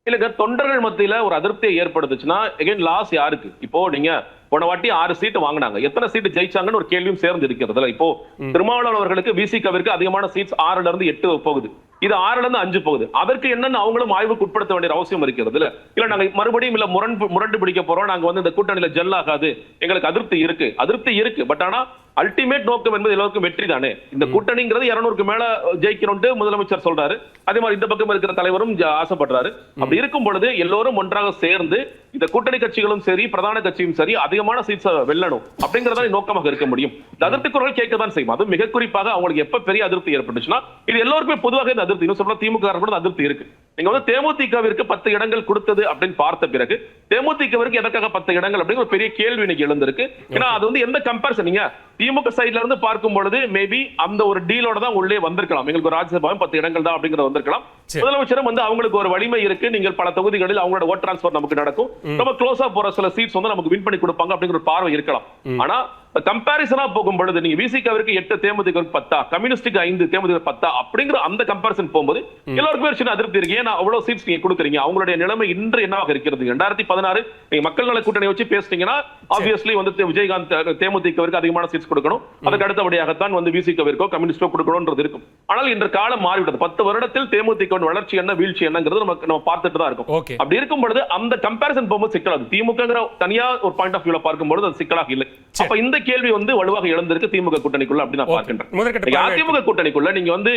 இல்லங்க, தொண்டர்கள் மத்தியில ஒரு அதிருப்தியை ஏற்படுத்துச்சுன்னா எகைன் லாஸ் யாருக்கு? இப்போ நீங்க போன வாட்டி 6 சீட்டு வாங்கினாங்க, எத்தனை சீட்டு ஜெயிச்சாங்கன்னு ஒரு கேள்வியும் சேர்ந்து இருக்கிறதுல. இப்போ திருமாவளவன் அவர்களுக்கு விசிகவிற்கு அதிகமான சீட்ஸ் 6ல இருந்து 8 போகுது, இது 6ல இருந்து 5 போகுது. அதற்கு என்னன்னு அவங்களும் ஆய்வுக்கு உட்படுத்த வேண்டிய அவசியம் இருக்கிறது இல்ல நாங்க மறுபடியும் இல்ல முரண்டு பிடிக்க போறோம், நாங்க வந்து இந்த கூட்டணியில ஜெல் ஆகாது, எங்களுக்கு அதிருப்தி இருக்கு. பட் ஆனா அல்டிமேட் நோக்கம் என்பது எல்லாருக்கும் வெற்றி தானே. இந்த கூட்டணிங்கிறது 200க்கு மேல ஜெயிக்கணும்னு முதலமைச்சர் சொல்றாரு, அதே மாதிரி இந்த பக்கம் இருக்கிற தலைவரும் ஆசைப்படுறாரு. அப்படி இருக்கும் பொழுது எல்லோரும் ஒன்றாக சேர்ந்து இந்த கூட்டணி கட்சிகளும் சரி பிரதான கட்சியும் சரி அதிகமான சீட்ஸ் வெல்லணும் அப்படிங்கறத நோக்கமாக இருக்க முடியும். அதிருப்தி குரல் கேட்கத்தான் செய்யும். அது மிக குறிப்பாக அவங்களுக்கு எப்ப பெரிய அதிருப்தி ஏற்பட்டுச்சுன்னா இது எல்லோருக்குமே பொதுவாக இந்த அதிருப்தி, இன்னும் சொல்ல திமுக அதிருப்தி இருக்கு. நீங்க வந்து தேமுதிகவிற்கு 10 இடங்கள் கொடுத்தது அப்படின்னு பார்த்த பிறகு தேமுதிகவிற்கு எதற்காக 10 இடங்கள் அப்படிங்கிற ஒரு பெரிய கேள்வி இன்னைக்கு எழுந்திருக்கு. ஏன்னா அது வந்து எந்த கம்பேரிசன், நீங்க திமுக சைட்ல இருந்து பார்க்கும் பொழுது மேபி அந்த ஒரு டீலோட தான் உள்ளே வந்திருக்கலாம், எங்களுக்கு ராஜ்யசபாவும் 10 இடங்கள் தான் அப்படிங்கறது வந்திருக்கலாம். முதலமைச்சரும் வந்து அவங்களுக்கு ஒரு வலிமை இருக்கு, நீங்கள் பல தொகுதிகளில் அவங்களோட ஓட் டிரான்ஸ்பர் நமக்கு நடக்கும், நம்ம க்ளோஸா போற சில சீட்ஸ் வந்து நமக்கு வின் பண்ணி கொடுப்பாங்க அப்படிங்கிற ஒரு பார்வை இருக்கலாம். ஆனா கம்பேரிசனா போகும் பொழுது நீங்க விசிகவிற்கு 8 தேமுதிகவிற்கு 10 கம்யூனிஸ்டுக்கு 5 தேமுதிக 10 அப்படிங்கிற அந்த கம்பேரிசன் போகும்போது எல்லாருக்குமே சின்ன அதிருப்தி இருக்கு. ஏன்னா அவ்வளவு சீட்ஸ் நீங்க கொடுக்குறீங்க, அவங்களுடைய நிலைமை இன்று என்னவாக இருக்கிறது? 2016 நீங்க மக்கள் நல கூட்டணி வச்சு பேசிட்டீங்கன்னா ஆப்வியஸ்லி வந்து விஜயகாந்த் தேமுதிகவிற்கு அதிகமான சீட்ஸ் கொடுக்கணும், அதுக்கு அடுத்தபடியாகத்தான் வந்து விசிகவிற்கோ கம்யூனிஸ்டோ கொடுக்கணும்ன்றது இருக்கும். ஆனால் இன்று காலம் மாறிவிட்டது. 10 வருடத்தில் தேமுதிக வளர்ச்சி என்ன வீழ்ச்சி என்னங்கிறது நம்ம பார்த்துட்டு தான் இருக்கும். அப்படி இருக்கும் பொழுது அந்த கம்பேரிசன் போகும்போது சிக்கலாது. திமுக தனியா ஒரு பாயிண்ட் ஆஃப் வியூல பார்க்கும்போது அது சிக்கலாக இல்லை. அப்ப இந்த கேள்வி வந்து வலுவாக எழுந்திருக்கு திமுக கூட்டணிக்குள்ள அப்படி நான் பார்க்கின்றேன். அதிமுக கூட்டணிக்குள்ள நீங்க வந்து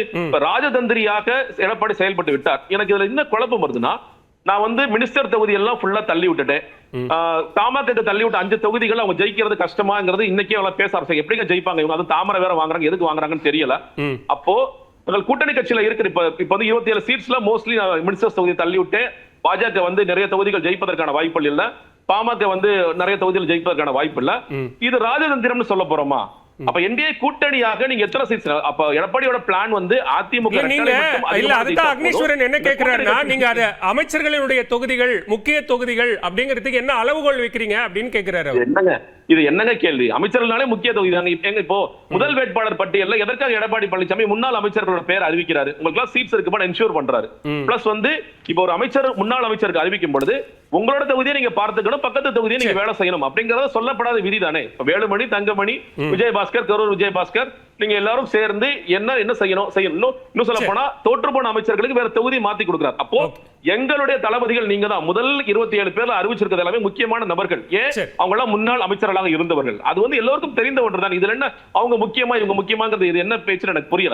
ராஜதந்திரியாக எடப்பாடி செயல்பட்டு விட்டார். எனக்கு இதுல என்ன குழப்பம் வருதுன்னா, நான் வந்து மினிஸ்டர் தொகுதி எல்லாம் ஃபுல்லா தள்ளி விட்டுட்டேன், தமாக தள்ளி விட்டு 5 தொகுதிகள் அவங்க ஜெயிக்கிறது கஷ்டமாங்கிறது இன்னைக்கே அவங்க பேச ஆரம்பிச்சாங்க. எப்படிங்க ஜெயிப்பாங்க இவங்க? அது தாமரை வேற வாங்குறாங்க, எதுக்கு வாங்குறாங்கன்னு தெரியல. அப்போ கூட்டணி கட்சியில இருக்கிற இப்ப வந்து 27 சீட்ஸ்ல மோஸ்ட்லி மினிஸ்டர் தொகுதி தள்ளி விட்டு பாஜக வந்து நிறைய தொகுதிகள் ஜெயிப்பதற்கான வாய்ப்புகள் இல்ல, பாமக வந்து நிறைய தொகுதியில் ஜெயிப்பதற்கான வாய்ப்பு இல்ல. இது ராஜதந்திரம்னு சொல்ல போறோமா? அப்ப என்டிஏ கூட்டணியாக நீங்க எத்தனை சீட்ஸ்? அப்ப எடப்பாடியோட பிளான் வந்து அதிமுக இல்ல. அதுதான் அக்னீஸ்வரன் என்ன கேக்குறாருன்னா, நீங்க அது அமைச்சர்களுடைய தொகுதிகள் முக்கிய தொகுதிகள் அப்படிங்கிறதுக்கு என்ன அளவுகோல் வைக்கிறீங்க அப்படின்னு கேக்குறாரு. என்னங்க இது, என்னங்க கேள்வி? அமைச்சர்கள்னாலே முக்கிய தொகுதி தாங்க. இப்போ முதல் வேட்பாளர் பட்டியல்ல எதற்காக எடப்பாடி பழனிசாமி முன்னாள் அமைச்சர்களோட பேர் அறிவிக்கிறாரு? உங்களுக்கு சீட்ஸ் இருக்கு என்ஷூர் பண்றாரு. பிளஸ் வந்து இப்போ ஒரு அமைச்சர் முன்னாள் அமைச்சருக்கு அறிவிக்கும் பொழுது உங்களோட தொகுதியை நீங்க பார்த்துக்கணும், பக்கத்து தொகுதியை நீங்க வேலை செய்யணும் அப்படிங்கறத சொல்லப்படாத விதி தானே. வேலுமணி, தங்கமணி, விஜயபாஸ்கர், கரூர் விஜயபாஸ்கர் நீங்க எல்லாரும் சேர்ந்து என்ன செய்யணும். இன்னும் சொல்ல போனா தோற்று போன அமைச்சர்களுக்கு வேற தொகுதி மாத்தி கொடுக்கிறார். அப்போ எங்களுடைய தளபதிகள் நீங்க தான். முதல் 27 பேர்ல அறிவிச்சிருக்கிறது எல்லாமே முக்கியமான நபர்கள். ஏன்? அவங்க எல்லாம் முன்னாள் அமைச்சர்களாக இருந்தவர்கள். அது வந்து எல்லாருக்கும் தெரிந்த ஒன்று தான். இதுல என்ன அவங்க முக்கியமா இவங்க முக்கியமாங்கிறது இது என்ன பேச்சுன்னு எனக்கு புரியல.